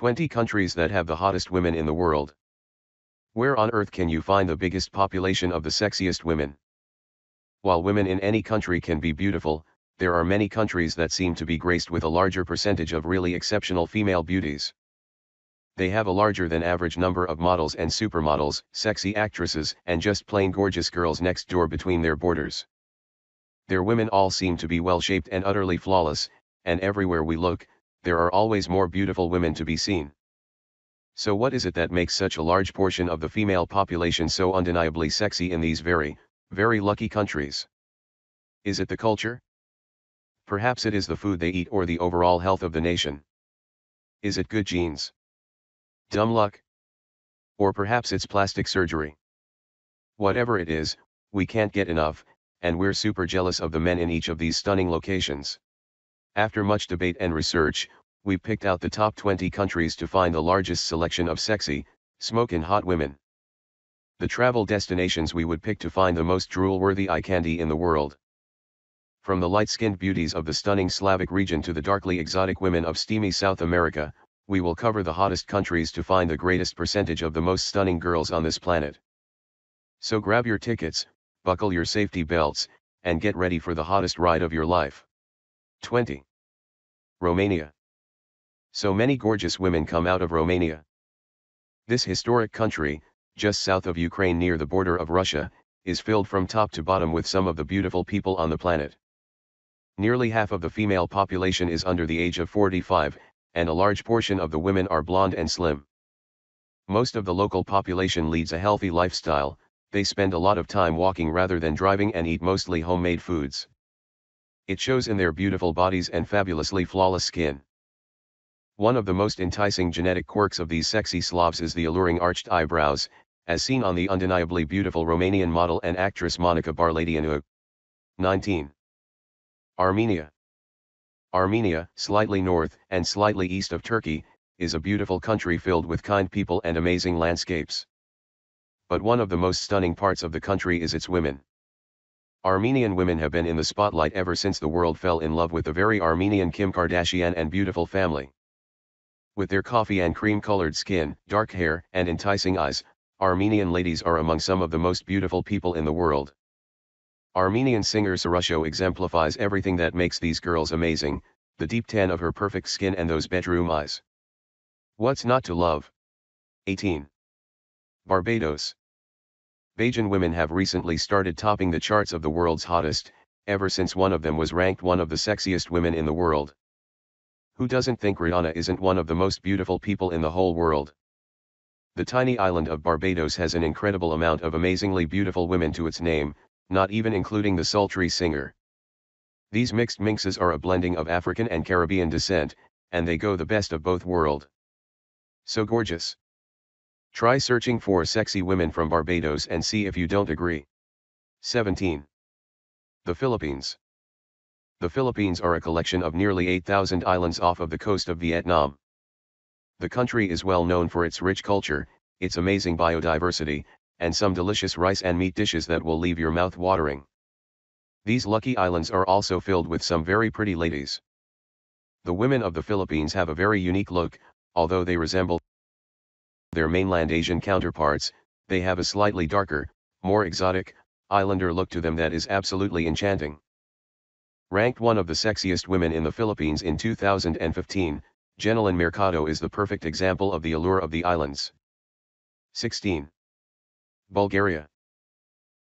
20 countries that have the hottest women in the world. Where on earth can you find the biggest population of the sexiest women? While women in any country can be beautiful, there are many countries that seem to be graced with a larger percentage of really exceptional female beauties. They have a larger than average number of models and supermodels, sexy actresses, and just plain gorgeous girls next door between their borders. Their women all seem to be well shaped and utterly flawless, and everywhere we look, there are always more beautiful women to be seen. So what is it that makes such a large portion of the female population so undeniably sexy in these very, very lucky countries? Is it the culture? Perhaps it is the food they eat or the overall health of the nation. Is it good genes? Dumb luck? Or perhaps it's plastic surgery? Whatever it is, we can't get enough, and we're super jealous of the men in each of these stunning locations. After much debate and research, we picked out the top 20 countries to find the largest selection of sexy, smokin' hot women. The travel destinations we would pick to find the most drool-worthy eye candy in the world. From the light-skinned beauties of the stunning Slavic region to the darkly exotic women of steamy South America, we will cover the hottest countries to find the greatest percentage of the most stunning girls on this planet. So grab your tickets, buckle your safety belts, and get ready for the hottest ride of your life. 20. Romania. So many gorgeous women come out of Romania. This historic country, just south of Ukraine near the border of Russia, is filled from top to bottom with some of the beautiful people on the planet. Nearly half of the female population is under the age of 45, and a large portion of the women are blonde and slim. Most of the local population leads a healthy lifestyle, they spend a lot of time walking rather than driving and eat mostly homemade foods. It shows in their beautiful bodies and fabulously flawless skin. One of the most enticing genetic quirks of these sexy Slavs is the alluring arched eyebrows, as seen on the undeniably beautiful Romanian model and actress Monica Barladianu. 19. Armenia. Armenia, slightly north and slightly east of Turkey, is a beautiful country filled with kind people and amazing landscapes. But one of the most stunning parts of the country is its women. Armenian women have been in the spotlight ever since the world fell in love with the very Armenian Kim Kardashian and beautiful family. With their coffee and cream-colored skin, dark hair, and enticing eyes, Armenian ladies are among some of the most beautiful people in the world. Armenian singer Sarusho exemplifies everything that makes these girls amazing, the deep tan of her perfect skin and those bedroom eyes. What's not to love? 18. Barbados. Bajan women have recently started topping the charts of the world's hottest, ever since one of them was ranked one of the sexiest women in the world. Who doesn't think Rihanna isn't one of the most beautiful people in the whole world? The tiny island of Barbados has an incredible amount of amazingly beautiful women to its name, not even including the sultry singer. These mixed minxes are a blending of African and Caribbean descent, and they go the best of both worlds. So gorgeous. Try searching for sexy women from Barbados and see if you don't agree. 17. The Philippines. The Philippines are a collection of nearly 8,000 islands off of the coast of Vietnam. The country is well known for its rich culture, its amazing biodiversity, and some delicious rice and meat dishes that will leave your mouth watering. These lucky islands are also filled with some very pretty ladies. The women of the Philippines have a very unique look, although they resemble their mainland Asian counterparts, they have a slightly darker, more exotic, islander look to them that is absolutely enchanting. Ranked one of the sexiest women in the Philippines in 2015, Jeneline Mercado is the perfect example of the allure of the islands. 16. Bulgaria.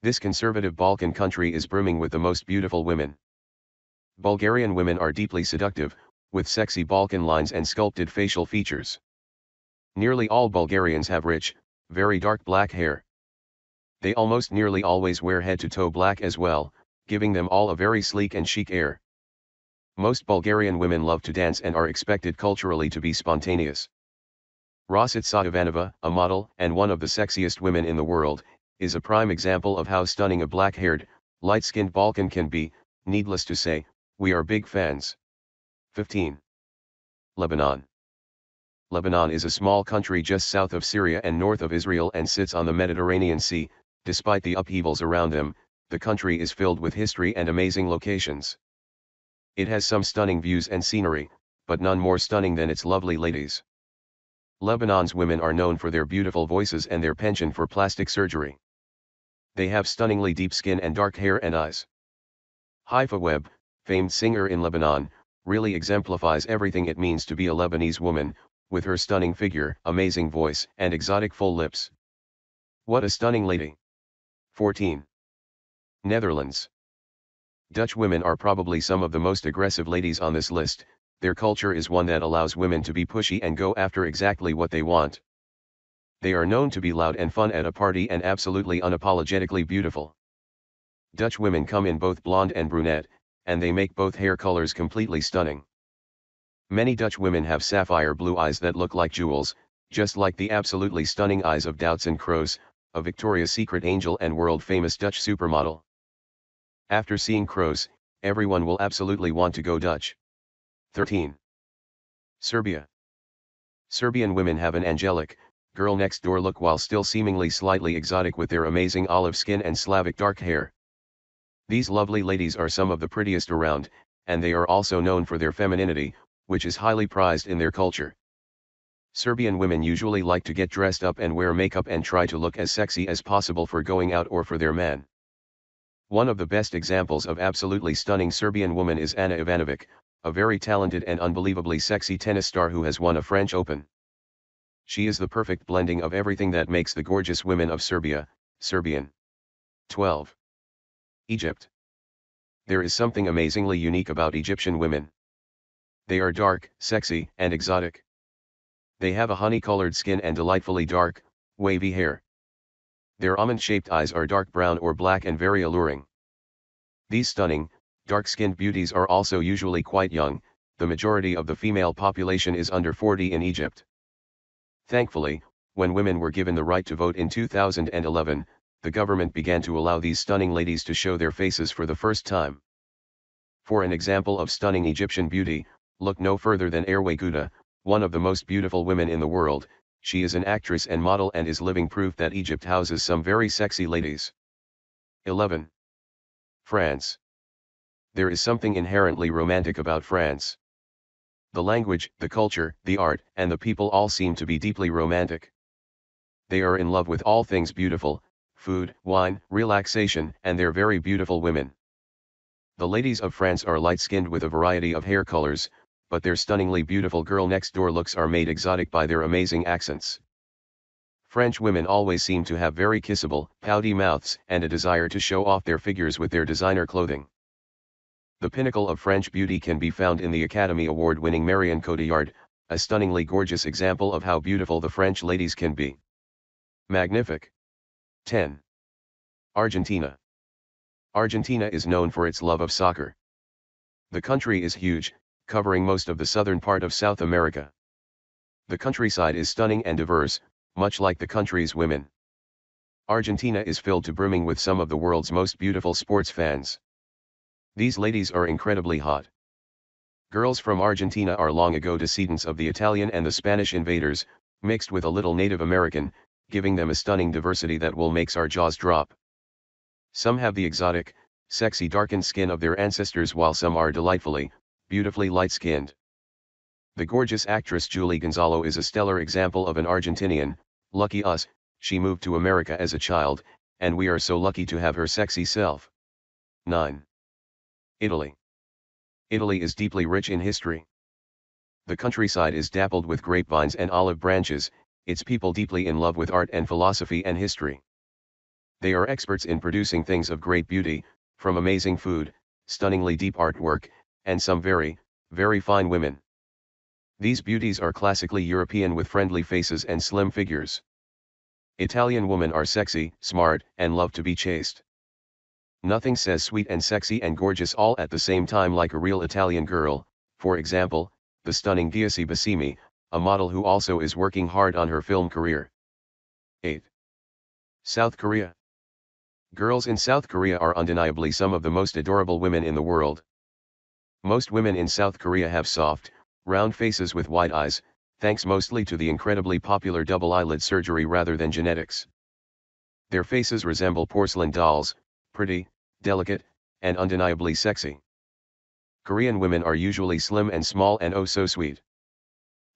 This conservative Balkan country is brimming with the most beautiful women. Bulgarian women are deeply seductive, with sexy Balkan lines and sculpted facial features. Nearly all Bulgarians have rich, very dark black hair. They almost nearly always wear head-to-toe black as well, giving them all a very sleek and chic air. Most Bulgarian women love to dance and are expected culturally to be spontaneous. Rosita Ivanova, a model and one of the sexiest women in the world, is a prime example of how stunning a black-haired, light-skinned Balkan can be. Needless to say, we are big fans. 15. Lebanon. Lebanon is a small country just south of Syria and north of Israel and sits on the Mediterranean Sea. Despite the upheavals around them, the country is filled with history and amazing locations. It has some stunning views and scenery, but none more stunning than its lovely ladies. Lebanon's women are known for their beautiful voices and their penchant for plastic surgery. They have stunningly deep skin and dark hair and eyes. Haifa Webb, famed singer in Lebanon, really exemplifies everything it means to be a Lebanese woman, with her stunning figure, amazing voice, and exotic full lips. What a stunning lady! 14. Netherlands. Dutch women are probably some of the most aggressive ladies on this list. Their culture is one that allows women to be pushy and go after exactly what they want. They are known to be loud and fun at a party and absolutely unapologetically beautiful. Dutch women come in both blonde and brunette, and they make both hair colors completely stunning. Many Dutch women have sapphire blue eyes that look like jewels, just like the absolutely stunning eyes of Doutzen Kroes, a Victoria's Secret angel and world-famous Dutch supermodel. After seeing Kroes, everyone will absolutely want to go Dutch. 13. Serbia. Serbian women have an angelic, girl-next-door look while still seemingly slightly exotic with their amazing olive skin and Slavic dark hair. These lovely ladies are some of the prettiest around, and they are also known for their femininity, which is highly prized in their culture. Serbian women usually like to get dressed up and wear makeup and try to look as sexy as possible for going out or for their man. One of the best examples of absolutely stunning Serbian woman is Ana Ivanovic, a very talented and unbelievably sexy tennis star who has won a French Open. She is the perfect blending of everything that makes the gorgeous women of Serbia, Serbian. 12. Egypt. There is something amazingly unique about Egyptian women. They are dark, sexy, and exotic. They have a honey-colored skin and delightfully dark, wavy hair. Their almond-shaped eyes are dark brown or black and very alluring. These stunning, dark-skinned beauties are also usually quite young. The majority of the female population is under 40 in Egypt. Thankfully, when women were given the right to vote in 2011, the government began to allow these stunning ladies to show their faces for the first time. For an example of stunning Egyptian beauty, look no further than Erwe Gouda, one of the most beautiful women in the world. She is an actress and model and is living proof that Egypt houses some very sexy ladies. 11. France. There is something inherently romantic about France. The language, the culture, the art, and the people all seem to be deeply romantic. They are in love with all things beautiful, food, wine, relaxation, and they're very beautiful women. The ladies of France are light-skinned with a variety of hair colors, but their stunningly beautiful girl-next-door looks are made exotic by their amazing accents. French women always seem to have very kissable, pouty mouths and a desire to show off their figures with their designer clothing. The pinnacle of French beauty can be found in the Academy Award-winning Marion Cotillard, a stunningly gorgeous example of how beautiful the French ladies can be. Magnifique. 10. Argentina. Argentina is known for its love of soccer. The country is huge, covering most of the southern part of South America. The countryside is stunning and diverse, much like the country's women. Argentina is filled to brimming with some of the world's most beautiful sports fans. These ladies are incredibly hot. Girls from Argentina are long ago descendants of the Italian and the Spanish invaders, mixed with a little Native American, giving them a stunning diversity that will make our jaws drop. Some have the exotic, sexy darkened skin of their ancestors while some are delightfully, beautifully light-skinned. The gorgeous actress Julie Gonzalo is a stellar example of an Argentinian. Lucky us, she moved to America as a child, and we are so lucky to have her sexy self. 9. Italy. Italy is deeply rich in history. The countryside is dappled with grapevines and olive branches, its people deeply in love with art and philosophy and history. They are experts in producing things of great beauty, from amazing food, stunningly deep artwork, and some very, very fine women. These beauties are classically European with friendly faces and slim figures. Italian women are sexy, smart, and love to be chased. Nothing says sweet and sexy and gorgeous all at the same time like a real Italian girl, for example, the stunning Giussi Bassimi, a model who also is working hard on her film career. 8. South Korea. Girls in South Korea are undeniably some of the most adorable women in the world. Most women in South Korea have soft, round faces with wide eyes, thanks mostly to the incredibly popular double eyelid surgery rather than genetics. Their faces resemble porcelain dolls, pretty, delicate, and undeniably sexy. Korean women are usually slim and small and oh so sweet.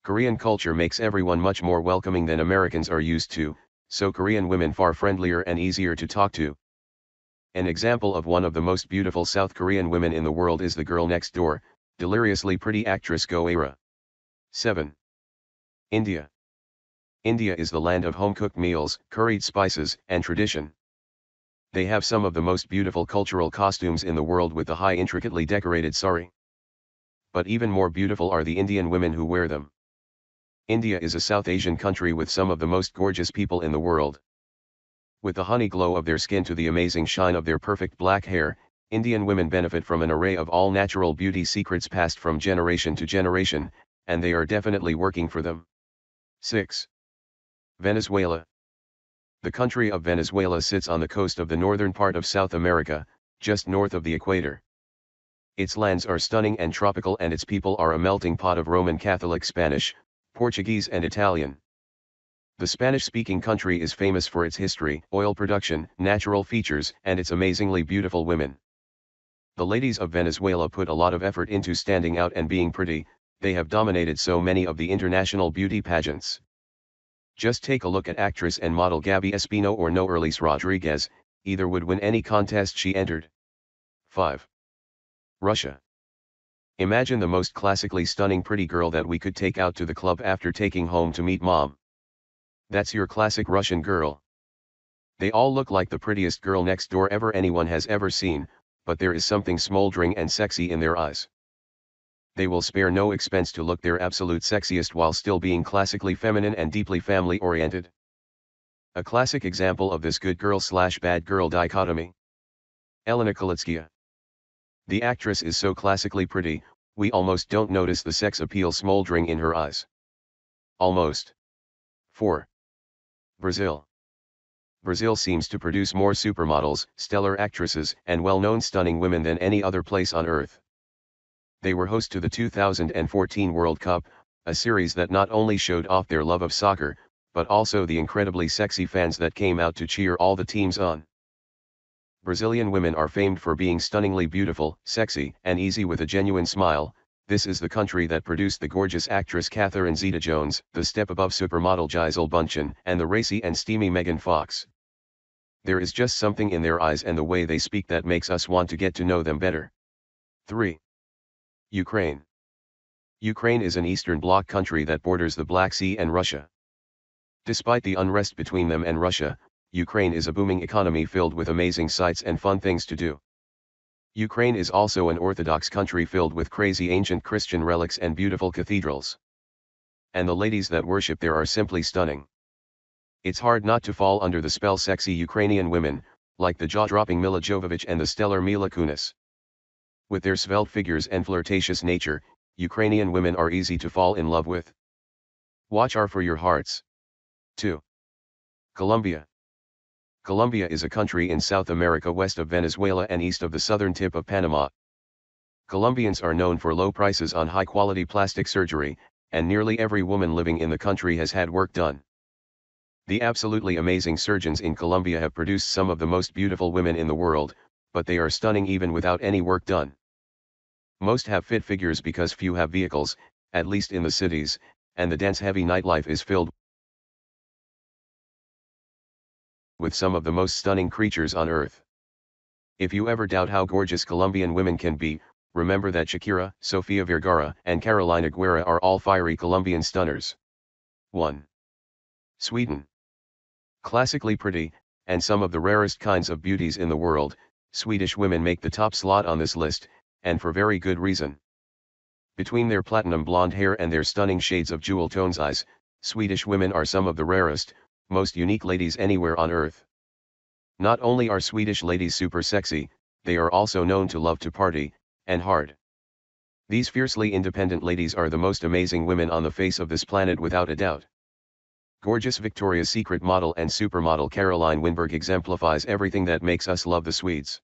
Korean culture makes everyone much more welcoming than Americans are used to, so Korean women far friendlier and easier to talk to. An example of one of the most beautiful South Korean women in the world is the girl next door, deliriously pretty actress Go Era. 7. India. India is the land of home-cooked meals, curried spices, and tradition. They have some of the most beautiful cultural costumes in the world with the high intricately decorated sari. But even more beautiful are the Indian women who wear them. India is a South Asian country with some of the most gorgeous people in the world. With the honey glow of their skin to the amazing shine of their perfect black hair, Indian women benefit from an array of all-natural beauty secrets passed from generation to generation, and they are definitely working for them. 6. Venezuela. The country of Venezuela sits on the coast of the northern part of South America, just north of the equator. Its lands are stunning and tropical, and its people are a melting pot of Roman Catholic Spanish, Portuguese and Italian. The Spanish-speaking country is famous for its history, oil production, natural features, and its amazingly beautiful women. The ladies of Venezuela put a lot of effort into standing out and being pretty. They have dominated so many of the international beauty pageants. Just take a look at actress and model Gaby Espino or Noerlis Rodriguez, either would win any contest she entered. 5. Russia. Imagine the most classically stunning pretty girl that we could take out to the club after taking home to meet mom. That's your classic Russian girl. They all look like the prettiest girl next door ever anyone has ever seen, but there is something smoldering and sexy in their eyes. They will spare no expense to look their absolute sexiest while still being classically feminine and deeply family-oriented. A classic example of this good girl/bad girl dichotomy. Elena Kalitskaya. The actress is so classically pretty, we almost don't notice the sex appeal smoldering in her eyes. Almost. 4. Brazil. Brazil seems to produce more supermodels, stellar actresses, and well-known stunning women than any other place on earth. They were host to the 2014 World Cup, a series that not only showed off their love of soccer, but also the incredibly sexy fans that came out to cheer all the teams on. Brazilian women are famed for being stunningly beautiful, sexy, and easy with a genuine smile. This is the country that produced the gorgeous actress Catherine Zeta-Jones, the step-above supermodel Gisele Bündchen, and the racy and steamy Megan Fox. There is just something in their eyes and the way they speak that makes us want to get to know them better. 3. Ukraine. Ukraine is an Eastern Bloc country that borders the Black Sea and Russia. Despite the unrest between them and Russia, Ukraine is a booming economy filled with amazing sights and fun things to do. Ukraine is also an Orthodox country filled with crazy ancient Christian relics and beautiful cathedrals. And the ladies that worship there are simply stunning. It's hard not to fall under the spell sexy Ukrainian women, like the jaw-dropping Mila Jovovich and the stellar Mila Kunis. With their svelte figures and flirtatious nature, Ukrainian women are easy to fall in love with. Watch out for your hearts. 2. Colombia. Colombia is a country in South America west of Venezuela and east of the southern tip of Panama. Colombians are known for low prices on high-quality plastic surgery, and nearly every woman living in the country has had work done. The absolutely amazing surgeons in Colombia have produced some of the most beautiful women in the world, but they are stunning even without any work done. Most have fit figures because few have vehicles, at least in the cities, and the dance-heavy nightlife is filled with some of the most stunning creatures on earth. If you ever doubt how gorgeous Colombian women can be, remember that Shakira, Sofia Vergara, and Carolina Guerra are all fiery Colombian stunners. 1. Sweden. Classically pretty, and some of the rarest kinds of beauties in the world, Swedish women make the top slot on this list, and for very good reason. Between their platinum blonde hair and their stunning shades of jewel tones eyes, Swedish women are some of the rarest, most unique ladies anywhere on earth. Not only are Swedish ladies super sexy, they are also known to love to party, and hard. These fiercely independent ladies are the most amazing women on the face of this planet without a doubt. Gorgeous Victoria's Secret model and supermodel Caroline Winberg exemplifies everything that makes us love the Swedes.